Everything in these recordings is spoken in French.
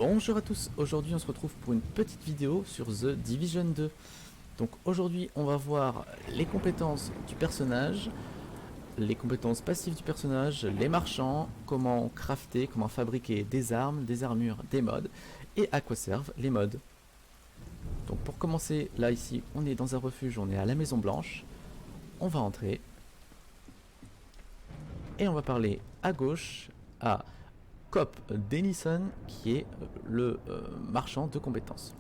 Bonjour à tous, aujourd'hui on se retrouve pour une petite vidéo sur The Division 2. Donc aujourd'hui on va voir les compétences du personnage, les compétences passives du personnage, les marchands, comment crafter, comment fabriquer des armes, des armures, des mods, et à quoi servent les mods. Donc pour commencer, là ici on est dans un refuge, on est à la Maison Blanche, on va entrer, et on va parler à gauche à Cop Denison qui est le marchand de compétences.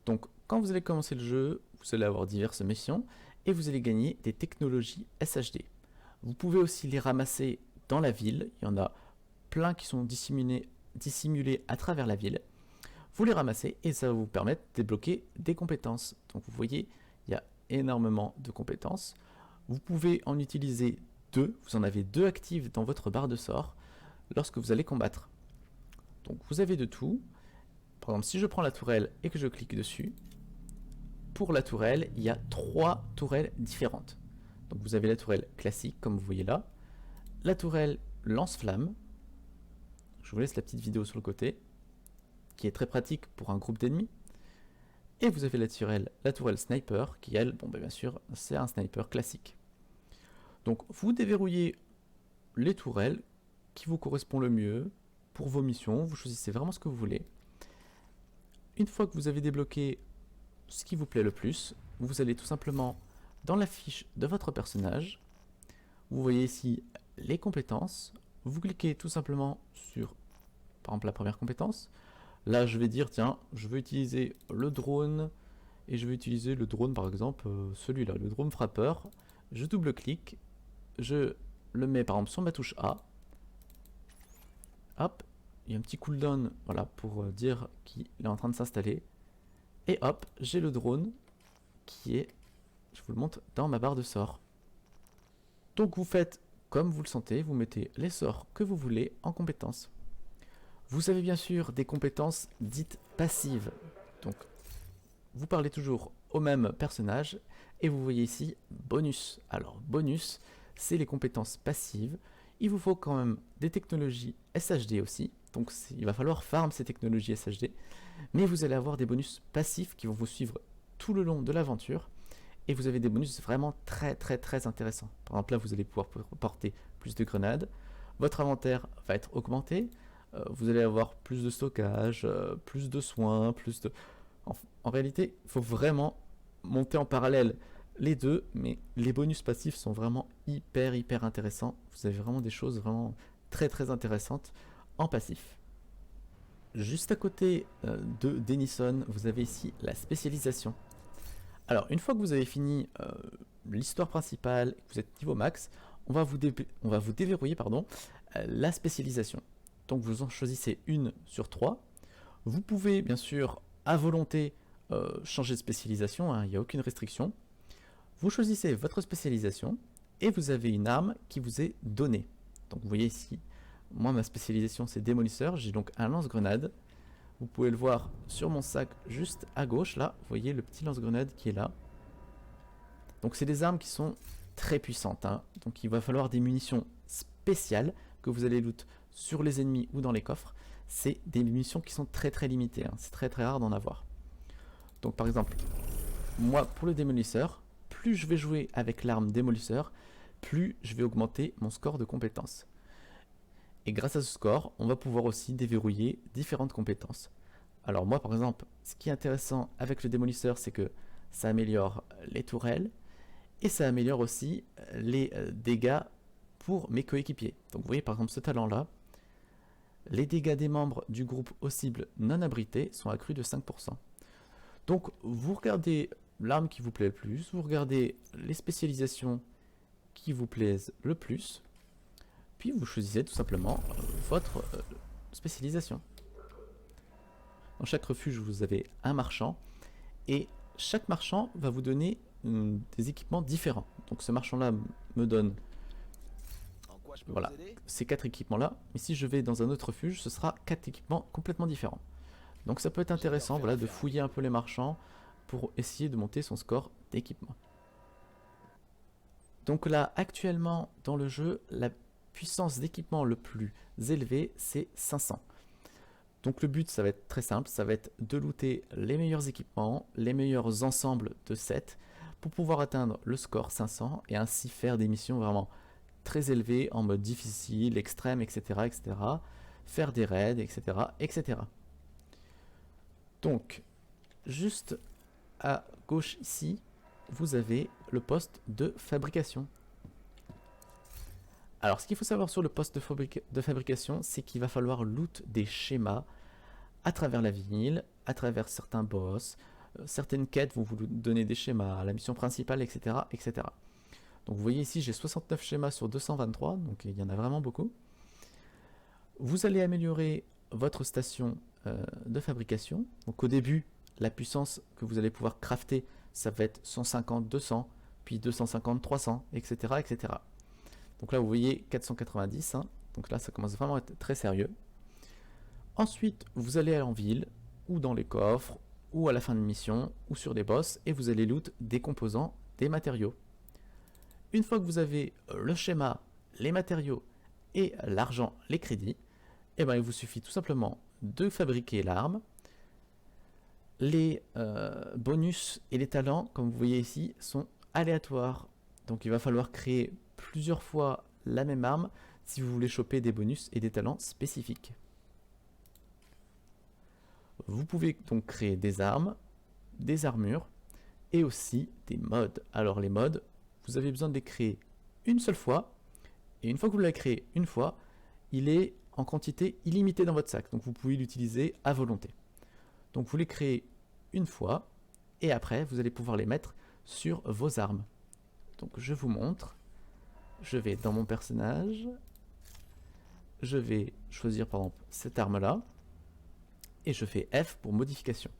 Donc quand vous allez commencer le jeu, vous allez avoir diverses missions et vous allez gagner des technologies SHD. Vous pouvez aussi les ramasser dans la ville, il y en a plein qui sont dissimulés à travers la ville. Vous les ramassez et ça va vous permettre de débloquer des compétences. Donc vous voyez, il y a énormément de compétences. Vous pouvez en utiliser deux, vous en avez deux actives dans votre barre de sort lorsque vous allez combattre. Donc vous avez de tout. Par exemple, si je prends la tourelle et que je clique dessus, pour la tourelle, il y a trois tourelles différentes. Donc vous avez la tourelle classique, comme vous voyez là, la tourelle lance-flamme, je vous laisse la petite vidéo sur le côté, qui est très pratique pour un groupe d'ennemis, et vous avez la tourelle sniper, qui elle, bon, bien sûr, c'est un sniper classique. Donc vous déverrouillez les tourelles qui vous correspondent le mieux pour vos missions, vous choisissez vraiment ce que vous voulez. Une fois que vous avez débloqué ce qui vous plaît le plus, vous allez tout simplement dans la fiche de votre personnage, vous voyez ici les compétences, vous cliquez tout simplement sur par exemple la première compétence. Là je vais dire tiens, je veux utiliser le drone et je vais utiliser le drone par exemple celui-là, le drone frappeur. Je double-clique, je le mets par exemple sur ma touche A. Hop, il y a un petit cooldown voilà, pour dire qu'il est en train de s'installer. Et hop, j'ai le drone qui est, je vous le montre, dans ma barre de sorts. Donc vous faites comme vous le sentez, vous mettez les sorts que vous voulez en compétences. Vous avez bien sûr des compétences dites passives. Donc vous parlez toujours au même personnage et vous voyez ici bonus. Alors bonus, c'est les compétences passives. Il vous faut quand même des technologies SHD aussi. Donc il va falloir farm ces technologies SHD. Mais vous allez avoir des bonus passifs qui vont vous suivre tout le long de l'aventure. Et vous avez des bonus vraiment très intéressants. Par exemple là vous allez pouvoir porter plus de grenades. Votre inventaire va être augmenté. Vous allez avoir plus de stockage, plus de soins, plus de... En réalité, il faut vraiment monter en parallèle les deux, mais les bonus passifs sont vraiment hyper intéressants. Vous avez vraiment des choses vraiment très intéressantes en passif. Juste à côté de Denison, vous avez ici la spécialisation. Alors, une fois que vous avez fini l'histoire principale, que vous êtes niveau max, on va vous déverrouiller la spécialisation. Donc vous en choisissez une sur 3. Vous pouvez bien sûr à volonté changer de spécialisation, hein, il n'y a aucune restriction. Vous choisissez votre spécialisation et vous avez une arme qui vous est donnée. Donc vous voyez ici, moi ma spécialisation c'est démolisseur, j'ai donc un lance-grenade. Vous pouvez le voir sur mon sac juste à gauche, là, vous voyez le petit lance-grenade qui est là. Donc c'est des armes qui sont très puissantes, hein. Donc il va falloir des munitions spéciales que vous allez loot sur les ennemis ou dans les coffres. C'est des munitions qui sont très limitées, hein. C'est très rare d'en avoir. Donc par exemple, moi pour le démolisseur, plus je vais jouer avec l'arme démolisseur, plus je vais augmenter mon score de compétences. Et grâce à ce score, on va pouvoir aussi déverrouiller différentes compétences. Alors moi par exemple, ce qui est intéressant avec le démolisseur, c'est que ça améliore les tourelles et ça améliore aussi les dégâts pour mes coéquipiers. Donc vous voyez par exemple ce talent là, les dégâts des membres du groupe aux cibles non abritées sont accrus de 5%. Donc vous regardez l'arme qui vous plaît le plus, vous regardez les spécialisations qui vous plaisent le plus, puis vous choisissez tout simplement votre spécialisation. Dans chaque refuge, vous avez un marchand, et chaque marchand va vous donner des équipements différents. Donc ce marchand-là me donne voilà, ces 4 équipements-là, mais si je vais dans un autre refuge, ce sera 4 équipements complètement différents. Donc ça peut être intéressant voilà, de fouiller un peu les marchands pour essayer de monter son score d'équipement. Donc là, actuellement, dans le jeu, la puissance d'équipement le plus élevé, c'est 500. Donc le but, ça va être très simple, ça va être de looter les meilleurs équipements, les meilleurs ensembles de sets pour pouvoir atteindre le score 500 et ainsi faire des missions vraiment très élevées en mode difficile, extrême, etc. etc. faire des raids, etc. etc. Donc, juste à gauche ici, vous avez le poste de fabrication. Alors, ce qu'il faut savoir sur le poste de fabrication, c'est qu'il va falloir loot des schémas à travers la ville, à travers certains boss, certaines quêtes vont vous donner des schémas, la mission principale, etc. etc. Donc vous voyez ici, j'ai 69 schémas sur 223, donc il y en a vraiment beaucoup. Vous allez améliorer votre station de fabrication. Donc au début, la puissance que vous allez pouvoir crafter, ça va être 150, 200, puis 250, 300, etc. etc. Donc là, vous voyez 490, hein. Donc là, ça commence vraiment à être très sérieux. Ensuite, vous allez aller en ville, ou dans les coffres, ou à la fin de mission, ou sur des boss, et vous allez loot des composants, des matériaux. Une fois que vous avez le schéma, les matériaux, et l'argent, les crédits, et ben, il vous suffit tout simplement de fabriquer l'arme. Les bonus et les talents, comme vous voyez ici, sont aléatoires. Donc il va falloir créer plusieurs fois la même arme si vous voulez choper des bonus et des talents spécifiques. Vous pouvez donc créer des armes, des armures et aussi des mods. Alors les mods, vous avez besoin de les créer une seule fois. Et une fois que vous l'avez créé une fois, il est en quantité illimitée dans votre sac. Donc vous pouvez l'utiliser à volonté. Donc vous les créez une fois et après vous allez pouvoir les mettre sur vos armes. Donc je vous montre. Je vais dans mon personnage. Je vais choisir par exemple cette arme là. Et je fais F pour modification.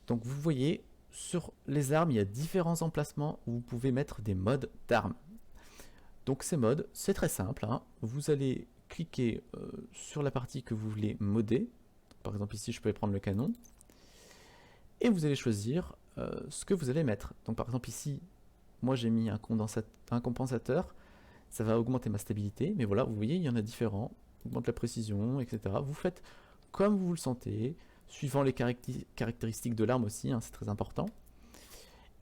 Donc vous voyez, sur les armes, il y a différents emplacements où vous pouvez mettre des modes d'armes. Donc ces modes, c'est très simple, hein. Vous allez cliquer sur la partie que vous voulez modder. Par exemple ici, je peux prendre le canon. Et vous allez choisir ce que vous allez mettre. Donc par exemple ici, moi j'ai mis un compensateur. Ça va augmenter ma stabilité. Mais voilà, vous voyez, il y en a différents. Augmente la précision, etc. Vous faites comme vous le sentez, suivant les caractéristiques de l'arme aussi, hein, c'est très important.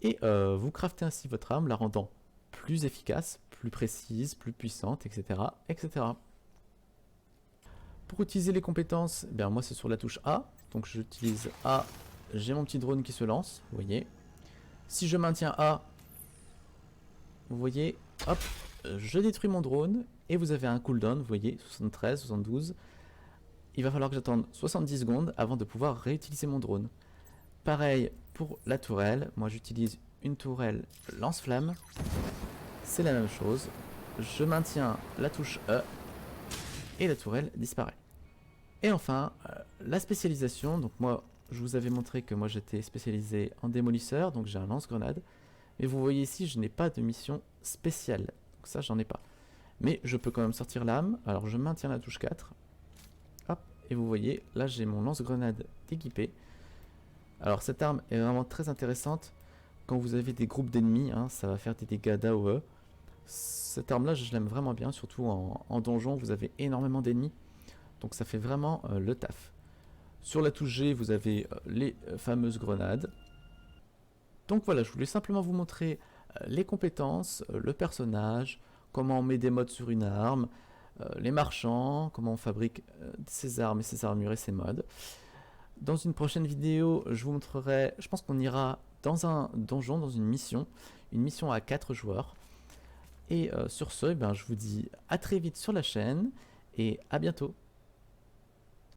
Et vous craftez ainsi votre arme, la rendant plus efficace, plus précise, plus puissante, etc. etc. Pour utiliser les compétences, eh bien, moi c'est sur la touche A, donc j'utilise A, j'ai mon petit drone qui se lance, vous voyez. Si je maintiens A, vous voyez, hop, je détruis mon drone, et vous avez un cooldown, vous voyez, 73, 72. Il va falloir que j'attende 70 secondes avant de pouvoir réutiliser mon drone. Pareil pour la tourelle, moi j'utilise une tourelle lance-flamme, c'est la même chose, je maintiens la touche E et la tourelle disparaît. Et enfin, la spécialisation, donc moi je vous avais montré que moi j'étais spécialisé en démolisseur, donc j'ai un lance-grenade, et vous voyez ici je n'ai pas de mission spéciale, donc ça j'en ai pas. Mais je peux quand même sortir l'arme, alors je maintiens la touche 4, et vous voyez, là j'ai mon lance-grenade équipé. Alors cette arme est vraiment très intéressante quand vous avez des groupes d'ennemis, hein, ça va faire des dégâts d'AOE. Cette arme là je l'aime vraiment bien, surtout en donjon, vous avez énormément d'ennemis. Donc ça fait vraiment le taf. Sur la touche G, vous avez les fameuses grenades. Donc voilà, je voulais simplement vous montrer les compétences, le personnage, comment on met des modes sur une arme, les marchands, comment on fabrique ses armes et ses armures et ses modes. Dans une prochaine vidéo, je vous montrerai, je pense qu'on ira dans un donjon, dans une mission à 4 joueurs. Et sur ce, je vous dis à très vite sur la chaîne et à bientôt.